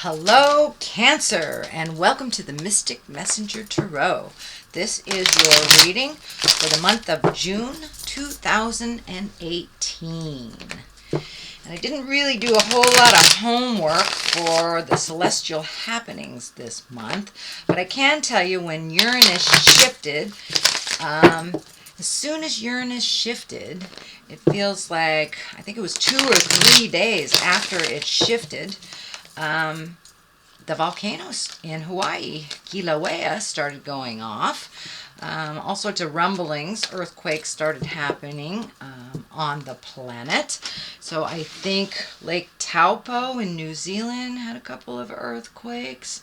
Hello, Cancer, and welcome to the Mystic Messenger Tarot. This is your reading for the month of June 2018. And I didn't really do a whole lot of homework for the celestial happenings this month, but I can tell you when Uranus shifted, as soon as Uranus shifted, it feels like, I think it was 2 or 3 days after it shifted, the volcanoes in Hawaii, Kilauea, started going off. All sorts of rumblings, earthquakes started happening on the planet. So I think Lake Taupo in New Zealand had a couple of earthquakes.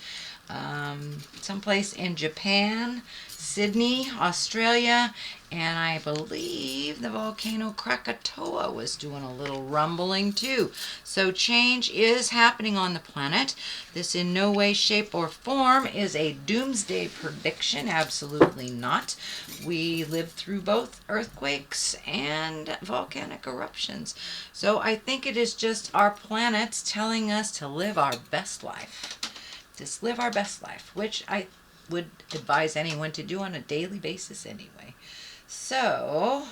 Someplace in Japan, Sydney, Australia, and I believe the volcano Krakatoa was doing a little rumbling too. So change is happening on the planet. This in no way, shape, or form is a doomsday prediction. Absolutely not. We lived through both earthquakes and volcanic eruptions. So I think it is just our planet telling us to live our best life. Just live our best life, which I would advise anyone to do on a daily basis anyway. So,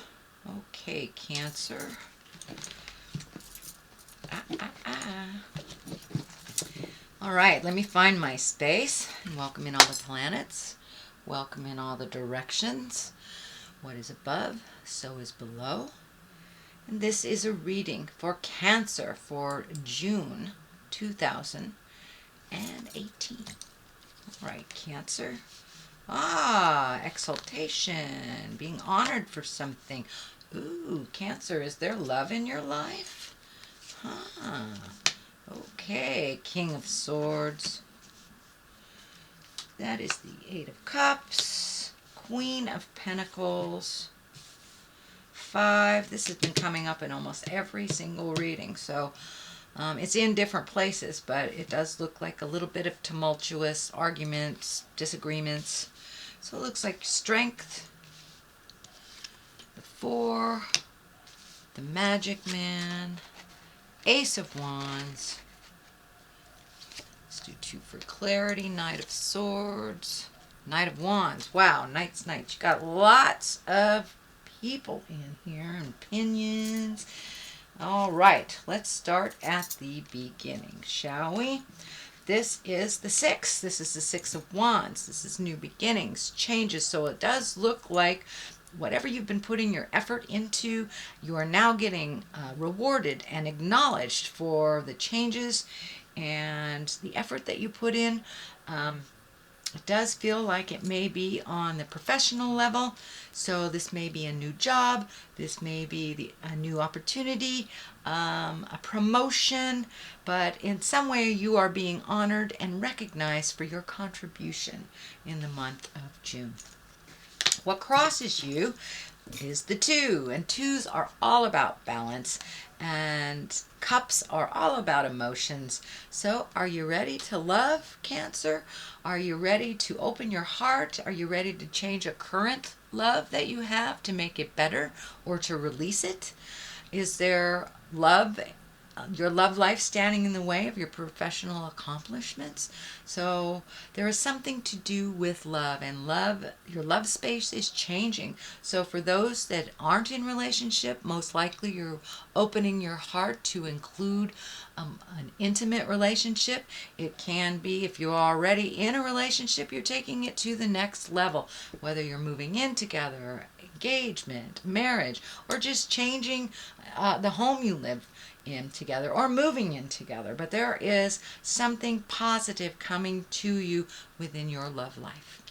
okay, Cancer. All right, let me find my space and welcome in all the planets. Welcome in all the directions. What is above, so is below. And this is a reading for Cancer for June 2018. All right, Cancer. Exaltation, being honored for something. Ooh, Cancer, is there love in your life? Okay, King of Swords. That is the 8 of Cups. Queen of Pentacles. 5. This has been coming up in almost every single reading, so it's in different places, but it does look like a little bit of tumultuous arguments, disagreements. So it looks like Strength, the 4, the Magic Man, Ace of Wands. Let's do 2 for clarity. Knight of Swords, Knight of Wands. Wow, Knights. You got lots of people in here and opinions. All right, let's start at the beginning, shall we? This is the 6. This is the 6 of Wands. This is new beginnings, changes. So it does look like whatever you've been putting your effort into, you are now getting rewarded and acknowledged for the changes and the effort that you put in. It does feel like it may be on the professional level. So this may be a new job. This may be a new opportunity, a promotion. But in some way you are being honored and recognized for your contribution in the month of June. What crosses you is the 2. And 2s are all about balance. And cups are all about emotions. So are you ready to love, Cancer? Are you ready to open your heart? Are you ready to change a current love that you have to make it better or to release it? Is there love, your love life, standing in the way of your professional accomplishments? So there is something to do with love, and your love space is changing. So for those that aren't in relationship, most likely you're opening your heart to include an intimate relationship. It can be, if you're already in a relationship, you're taking it to the next level, whether you're moving in together, engagement, marriage, or just changing the home you live in together or moving in together. But there is something positive coming to you within your love life.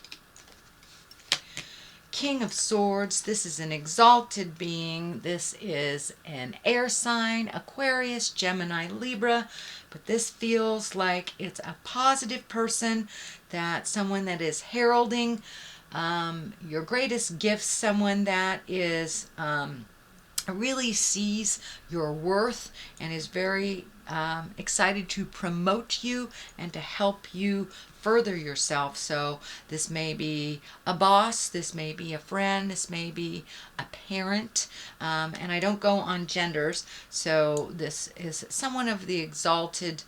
King of Swords, this is an exalted being. This is an air sign, Aquarius, Gemini, Libra. But this feels like it's a positive person, that someone that is heralding your greatest gifts, someone that is really sees your worth and is very excited to promote you and to help you further yourself. So this may be a boss, this may be a friend, this may be a parent, and I don't go on genders, so this is someone of the exalted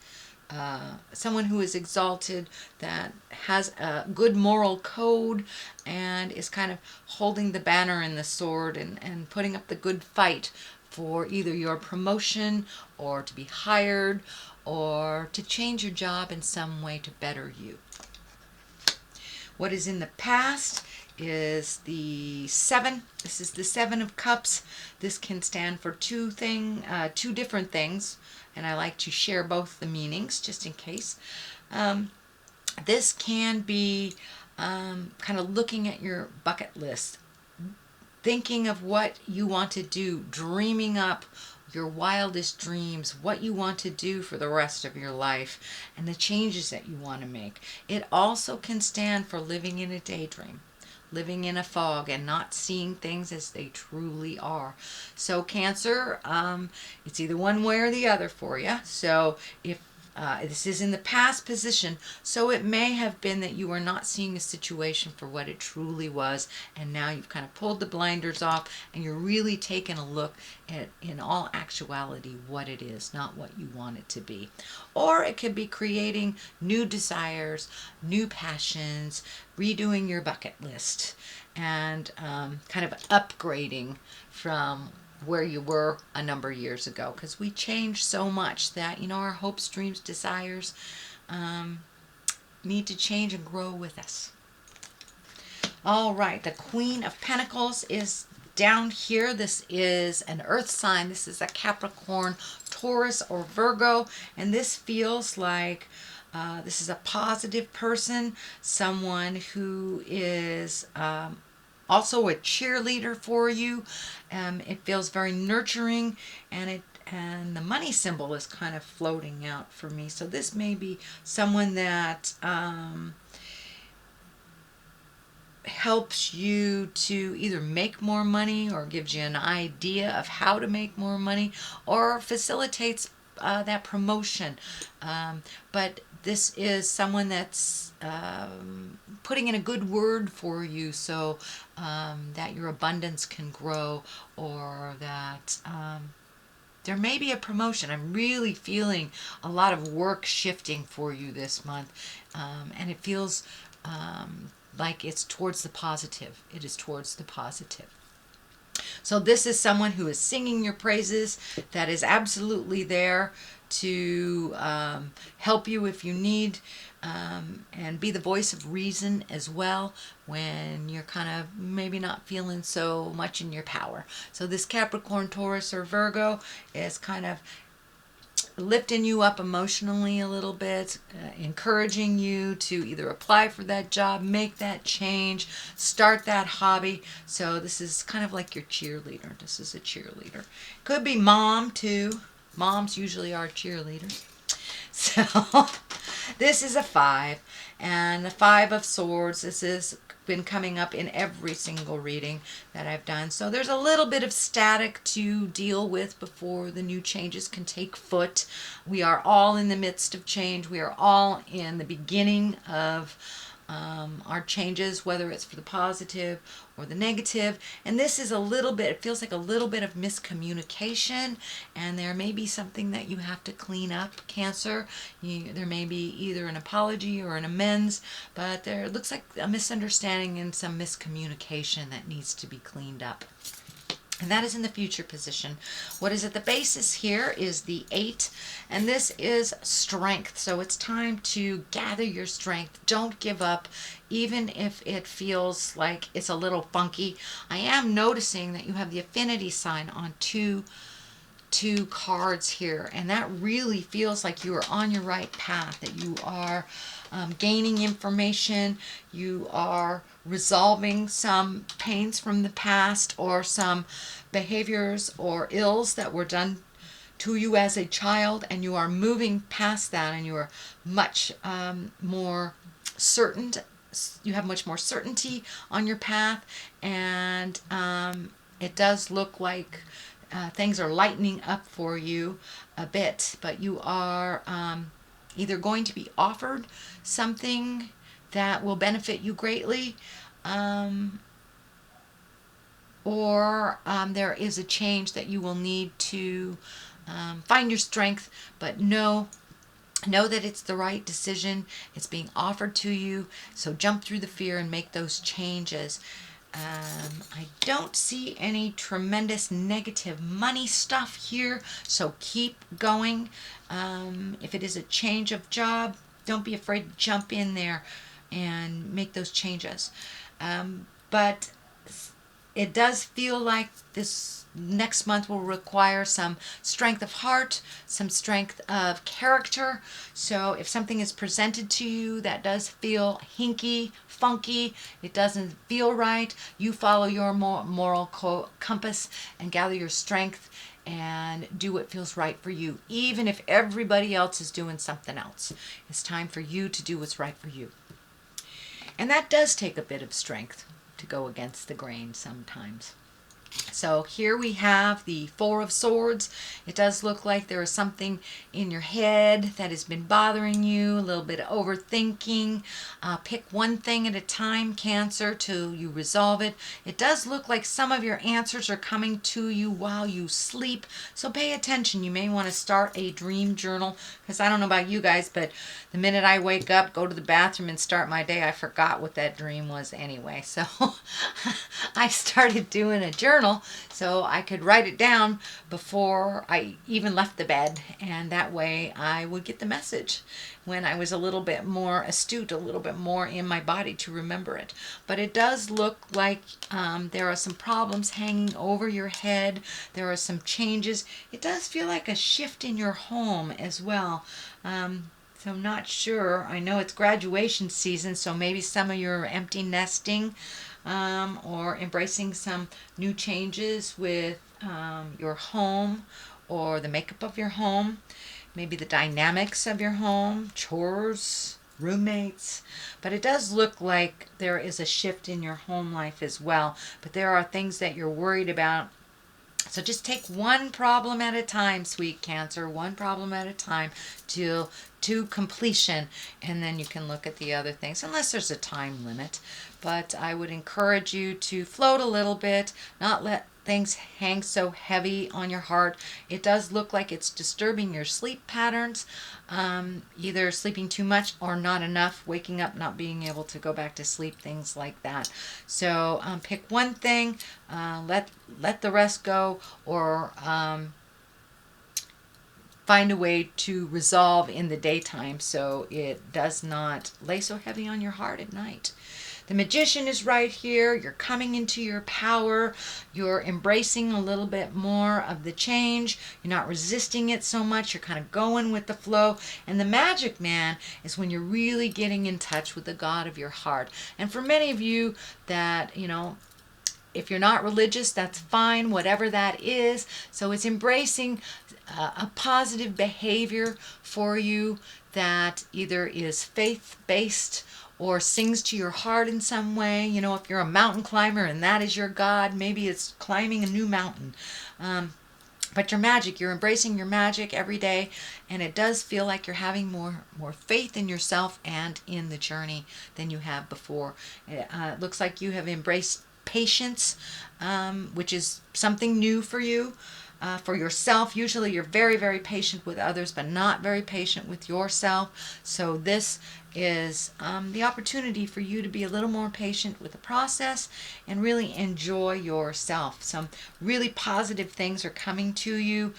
someone who is exalted, that has a good moral code, and is kind of holding the banner and the sword, and putting up the good fight for either your promotion or to be hired or to change your job in some way to better you. What is in the past is the 7. This is the 7 of Cups. This can stand for two different things, and I like to share both the meanings just in case. This can be kind of looking at your bucket list, thinking of what you want to do, dreaming up your wildest dreams, what you want to do for the rest of your life, and the changes that you want to make. It also can stand for living in a daydream, living in a fog, and not seeing things as they truly are. So Cancer, it's either one way or the other for you. So if this is in the past position, so it may have been that you were not seeing a situation for what it truly was, and now you've kind of pulled the blinders off and you're really taking a look at, in all actuality, what it is, not what you want it to be. Or it could be creating new desires, new passions, redoing your bucket list, and kind of upgrading from where you were a number of years ago, because we changed so much that, our hopes, dreams, desires need to change and grow with us. All right, the Queen of Pentacles is down here. This is an earth sign. This is a Capricorn, Taurus, or Virgo, and this feels like this is a positive person, someone who is also a cheerleader for you. It feels very nurturing, and the money symbol is kind of floating out for me. So this may be someone that helps you to either make more money, or gives you an idea of how to make more money, or facilitates that promotion. But this is someone that's putting in a good word for you, so that your abundance can grow, or that there may be a promotion. I'm really feeling a lot of work shifting for you this month, and it feels like it's towards the positive. It is towards the positive. So this is someone who is singing your praises, that is absolutely there to help you if you need, and be the voice of reason as well when you're kind of maybe not feeling so much in your power. So this Capricorn, Taurus, or Virgo is kind of lifting you up emotionally a little bit, encouraging you to either apply for that job, make that change, start that hobby. So this is kind of like your cheerleader. This is a cheerleader. Could be mom too. Moms usually are cheerleaders. So this is a 5, and the 5 of Swords. This has been coming up in every single reading that I've done. So there's a little bit of static to deal with before the new changes can take foot. We are all in the midst of change. We are all in the beginning of our changes, whether it's for the positive or the negative. And this is a little bit, it feels like a little bit of miscommunication, and there may be something that you have to clean up, Cancer. There may be either an apology or an amends, but there looks like a misunderstanding and some miscommunication that needs to be cleaned up. And that is in the future position. What is at the basis here is the 8, and this is strength. So it's time to gather your strength. Don't give up, even if it feels like it's a little funky. I am noticing that you have the affinity sign on two cards here, and that really feels like you are on your right path, that you are gaining information, you are resolving some pains from the past, or some behaviors or ills that were done to you as a child, and you are moving past that, and you are much more certain. You have much more certainty on your path, and it does look like things are lightening up for you a bit, but you are either going to be offered something that will benefit you greatly, or there is a change that you will need to find your strength, but know Know that it's the right decision. It's being offered to you. So jump through the fear and make those changes. I don't see any tremendous negative money stuff here, so keep going. If it is a change of job, don't be afraid to jump in there and make those changes. But it does feel like this next month will require some strength of heart, some strength of character. So if something is presented to you that does feel hinky, funky, it doesn't feel right, you follow your moral compass and gather your strength and do what feels right for you, even if everybody else is doing something else. It's time for you to do what's right for you. And that does take a bit of strength to go against the grain sometimes. So here we have the Four of Swords. It does look like there is something in your head that has been bothering you, a little bit of overthinking. Pick one thing at a time, Cancer, till you resolve it. It does look like some of your answers are coming to you while you sleep, so pay attention. You may want to start a dream journal, because I don't know about you guys, but the minute I wake up, go to the bathroom and start my day, I forgot what that dream was anyway. So I started doing a journal so I could write it down before I even left the bed, and that way I would get the message when I was a little bit more astute, a little bit more in my body to remember it. But it does look like there are some problems hanging over your head. There are some changes. It does feel like a shift in your home as well. So I'm not sure. I know it's graduation season, so maybe some of you are empty nesting or embracing some new changes with your home or the makeup of your home, maybe the dynamics of your home, chores, roommates. But it does look like there is a shift in your home life as well. But there are things that you're worried about. So just take one problem at a time, sweet Cancer, one problem at a time to completion, and then you can look at the other things, unless there's a time limit. But I would encourage you to float a little bit, not let things hang so heavy on your heart. It does look like it's disturbing your sleep patterns, either sleeping too much or not enough, waking up not being able to go back to sleep, things like that. So pick one thing, let the rest go, or find a way to resolve in the daytime so it does not lay so heavy on your heart at night. The Magician is right here. You're coming into your power. You're embracing a little bit more of the change. You're not resisting it so much. You're kind of going with the flow. And the Magic Man is when you're really getting in touch with the God of your heart. And for many of you that, if you're not religious, that's fine, whatever that is. So it's embracing a positive behavior for you that either is faith-based or sings to your heart in some way. If you're a mountain climber and that is your God, maybe it's climbing a new mountain. But your magic, you're embracing your magic every day, and it does feel like you're having more faith in yourself and in the journey than you have before. It looks like you have embraced patience, which is something new for you. For yourself, usually you're very, very patient with others, but not very patient with yourself. So this is the opportunity for you to be a little more patient with the process and really enjoy yourself. Some really positive things are coming to you.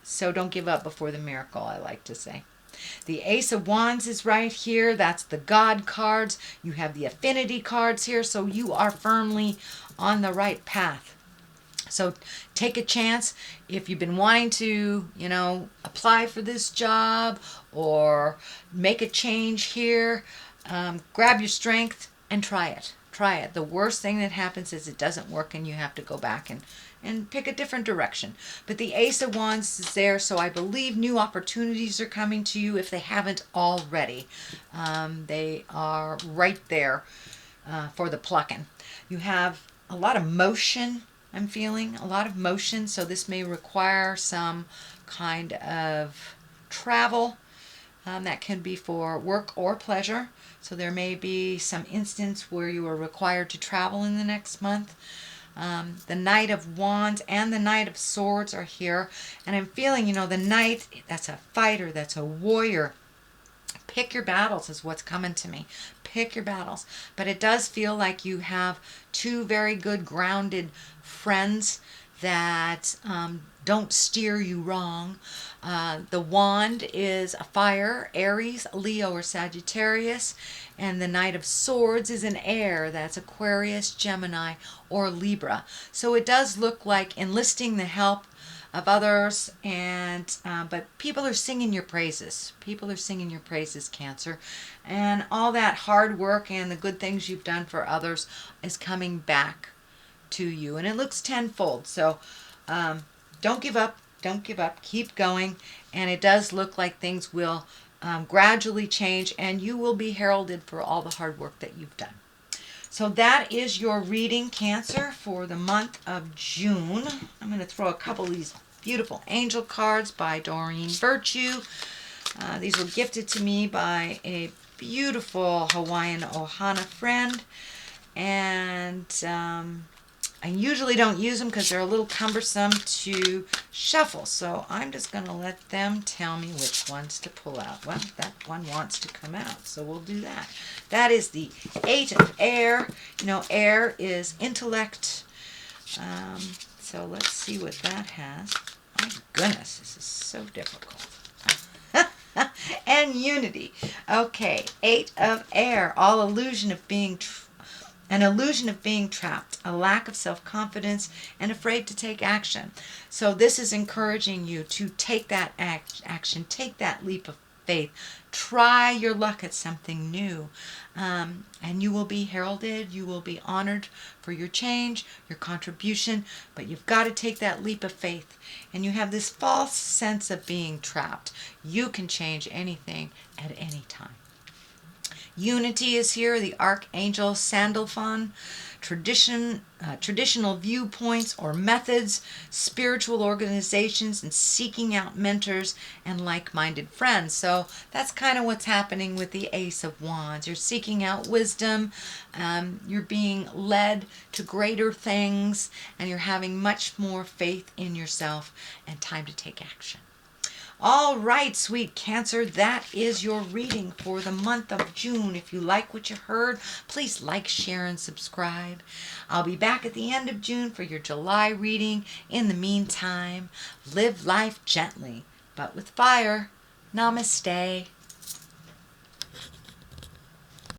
So don't give up before the miracle, I like to say. The Ace of Wands is right here. That's the God cards. You have the affinity cards here, so you are firmly on the right path. So take a chance. If you've been wanting to, apply for this job or make a change here, grab your strength and try it. Try it. The worst thing that happens is it doesn't work and you have to go back and pick a different direction. But the Ace of Wands is there, so I believe new opportunities are coming to you if they haven't already. They are right there for the plucking. You have a lot of motion. I'm feeling a lot of motion, so this may require some kind of travel. That can be for work or pleasure. So there may be some instance where you are required to travel in the next month. The Knight of Wands and the Knight of Swords are here. And I'm feeling, the Knight, that's a fighter, that's a warrior. Pick your battles is what's coming to me. Pick your battles. But it does feel like you have two very good grounded friends that don't steer you wrong. The Wand is a fire, Aries, Leo, or Sagittarius. And the Knight of Swords is an air, that's Aquarius, Gemini, or Libra. So it does look like enlisting the help of others, and but people are singing your praises. People are singing your praises, Cancer. And all that hard work and the good things you've done for others is coming back to you. And it looks tenfold. So don't give up. Don't give up. Keep going. And it does look like things will gradually change, and you will be heralded for all the hard work that you've done. So that is your reading, Cancer, for the month of June. I'm going to throw a couple of these beautiful angel cards by Doreen Virtue. These were gifted to me by a beautiful Hawaiian Ohana friend. And I usually don't use them because they're a little cumbersome to shuffle. So I'm just going to let them tell me which ones to pull out. Well, that one wants to come out, so we'll do that. That is the Eight of Air. Air is intellect. So let's see what that has. My goodness, this is so difficult. And unity. Okay, Eight of Air. All illusion of being an illusion of being trapped, a lack of self-confidence, and afraid to take action. So this is encouraging you to take that action, take that leap of faith, try your luck at something new, and you will be heralded, you will be honored for your change, your contribution, but you've got to take that leap of faith. And you have this false sense of being trapped. You can change anything at any time. Unity is here, the Archangel Sandalphon. Traditional viewpoints or methods, spiritual organizations, and seeking out mentors and like-minded friends. So that's kind of what's happening with the Ace of Wands. You're seeking out wisdom, you're being led to greater things, and you're having much more faith in yourself and time to take action. All right, sweet Cancer, that is your reading for the month of June. If you like what you heard, please like, share, and subscribe. I'll be back at the end of June for your July reading. In the meantime, live life gently, but with fire. Namaste.